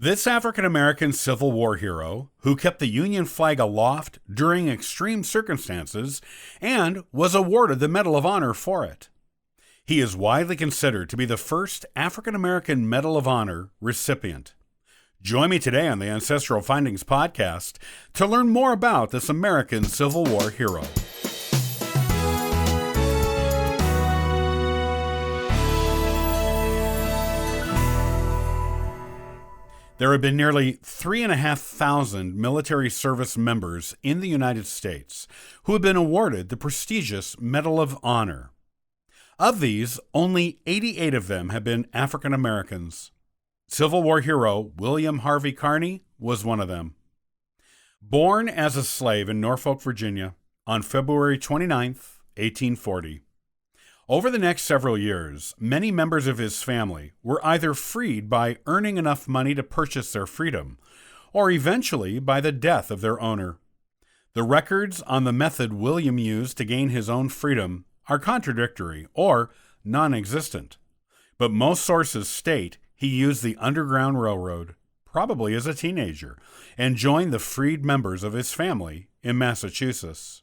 This African-American Civil War hero, who kept the Union flag aloft during extreme circumstances and was awarded the Medal of Honor for it. He is widely considered to be the first African-American Medal of Honor recipient. Join me today on the Ancestral Findings podcast to learn more about this American Civil War hero. There have been nearly 3,500 military service members in the United States who have been awarded the prestigious Medal of Honor. Of these, only 88 of them have been African Americans. Civil War hero William Harvey Carney was one of them. Born as a slave in Norfolk, Virginia, on February 29, 1840. Over the next several years, many members of his family were either freed by earning enough money to purchase their freedom, or eventually by the death of their owner. The records on the method William used to gain his own freedom are contradictory or non-existent, but most sources state he used the Underground Railroad, probably as a teenager, and joined the freed members of his family in Massachusetts.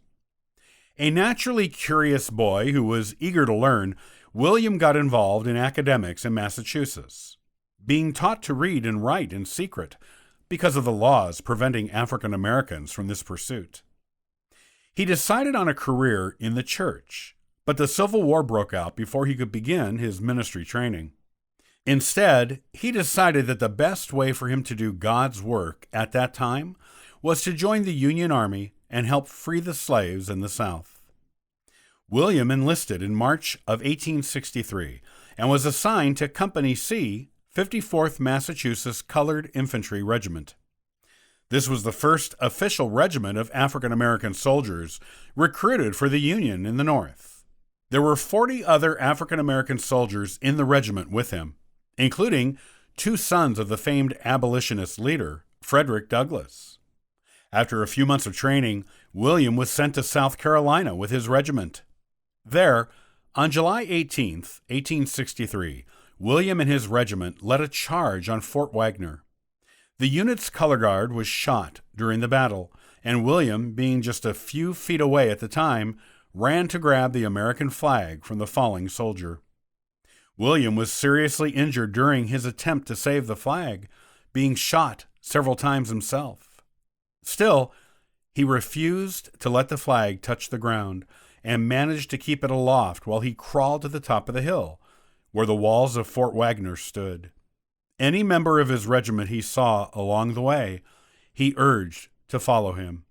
A naturally curious boy who was eager to learn, William got involved in academics in Massachusetts, being taught to read and write in secret because of the laws preventing African Americans from this pursuit. He decided on a career in the church, but the Civil War broke out before he could begin his ministry training. Instead, he decided that the best way for him to do God's work at that time was to join the Union Army and help free the slaves in the South. William enlisted in March of 1863 and was assigned to Company C, 54th Massachusetts Colored Infantry Regiment. This was the first official regiment of African American soldiers recruited for the Union in the North. There were 40 other African American soldiers in the regiment with him, including two sons of the famed abolitionist leader, Frederick Douglass. After a few months of training, William was sent to South Carolina with his regiment. There, on July 18, 1863, William and his regiment led a charge on Fort Wagner. The unit's color guard was shot during the battle, and William, being just a few feet away at the time, ran to grab the American flag from the falling soldier. William was seriously injured during his attempt to save the flag, being shot several times himself. Still, he refused to let the flag touch the ground and managed to keep it aloft while he crawled to the top of the hill, where the walls of Fort Wagner stood. Any member of his regiment he saw along the way, he urged to follow him.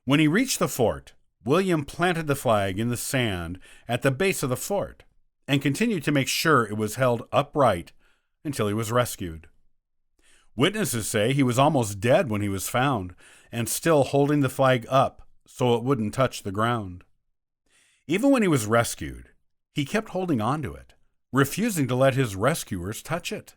When he reached the fort, William planted the flag in the sand at the base of the fort and continued to make sure it was held upright until he was rescued. Witnesses say he was almost dead when he was found, and still holding the flag up so it wouldn't touch the ground. Even when he was rescued, he kept holding on to it, refusing to let his rescuers touch it.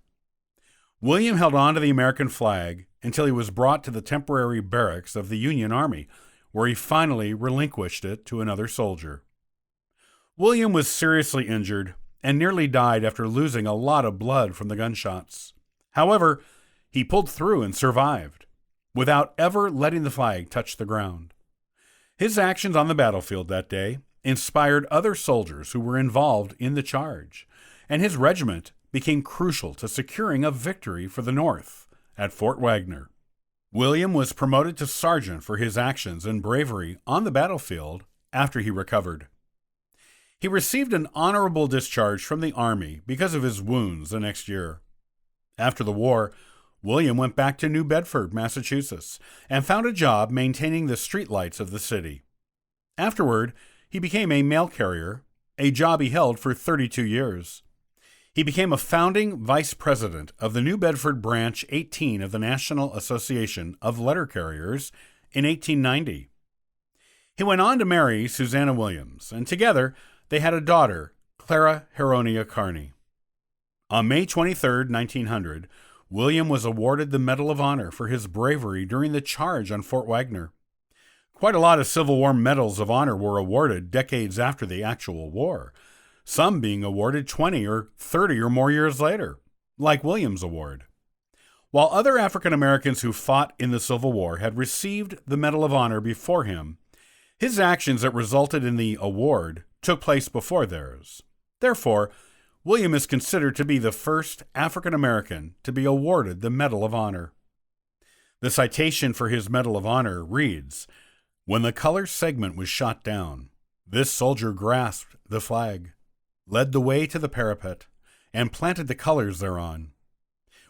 William held on to the American flag until he was brought to the temporary barracks of the Union Army, where he finally relinquished it to another soldier. William was seriously injured and nearly died after losing a lot of blood from the gunshots. However, he pulled through and survived, without ever letting the flag touch the ground. His actions on the battlefield that day inspired other soldiers who were involved in the charge, and his regiment became crucial to securing a victory for the North at Fort Wagner. William was promoted to sergeant for his actions and bravery on the battlefield after he recovered. He received an honorable discharge from the Army because of his wounds the next year. After the war, William went back to New Bedford, Massachusetts, and found a job maintaining the streetlights of the city. Afterward, he became a mail carrier, a job he held for 32 years. He became a founding vice president of the New Bedford Branch 18 of the National Association of Letter Carriers in 1890. He went on to marry Susanna Williams, and together they had a daughter, Clara Heronia Carney. On May 23, 1900, William was awarded the Medal of Honor for his bravery during the charge on Fort Wagner. Quite a lot of Civil War Medals of Honor were awarded decades after the actual war, some being awarded 20 or 30 or more years later, like William's award. While other African Americans who fought in the Civil War had received the Medal of Honor before him, his actions that resulted in the award took place before theirs. Therefore, William is considered to be the first African American to be awarded the Medal of Honor. The citation for his Medal of Honor reads, "When the color segment was shot down, this soldier grasped the flag, led the way to the parapet, and planted the colors thereon.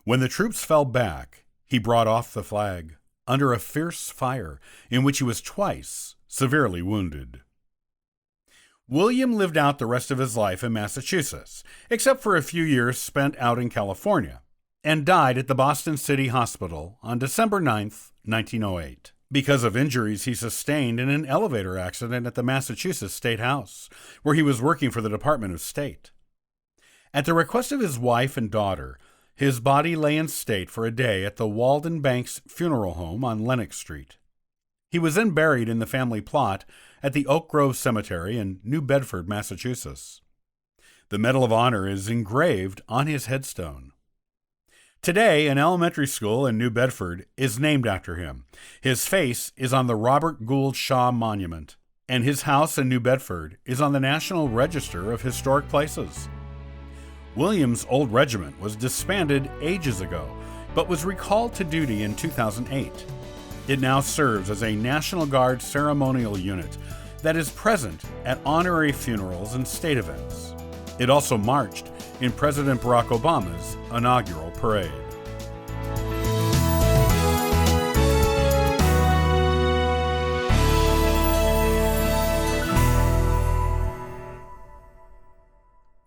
When the troops fell back, he brought off the flag, under a fierce fire, in which he was twice severely wounded." William lived out the rest of his life in Massachusetts, except for a few years spent out in California, and died at the Boston City Hospital on December 9, 1908, because of injuries he sustained in an elevator accident at the Massachusetts State House, where he was working for the Department of State. At the request of his wife and daughter, his body lay in state for a day at the Walden Banks Funeral Home on Lenox Street. He was then buried in the family plot at the Oak Grove Cemetery in New Bedford, Massachusetts. The Medal of Honor is engraved on his headstone. Today, an elementary school in New Bedford is named after him. His face is on the Robert Gould Shaw Monument, and his house in New Bedford is on the National Register of Historic Places. William's old regiment was disbanded ages ago, but was recalled to duty in 2008. It now serves as a National Guard ceremonial unit that is present at honorary funerals and state events. It also marched in President Barack Obama's inaugural parade.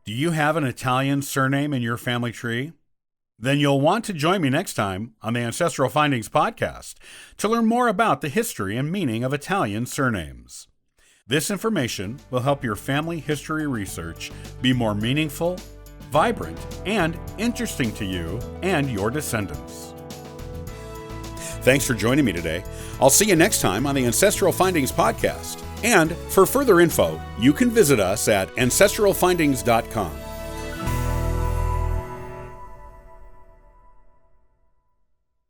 Do you have an Italian surname in your family tree? Then you'll want to join me next time on the Ancestral Findings podcast to learn more about the history and meaning of Italian surnames. This information will help your family history research be more meaningful, vibrant, and interesting to you and your descendants. Thanks for joining me today. I'll see you next time on the Ancestral Findings podcast. And for further info, you can visit us at ancestralfindings.com.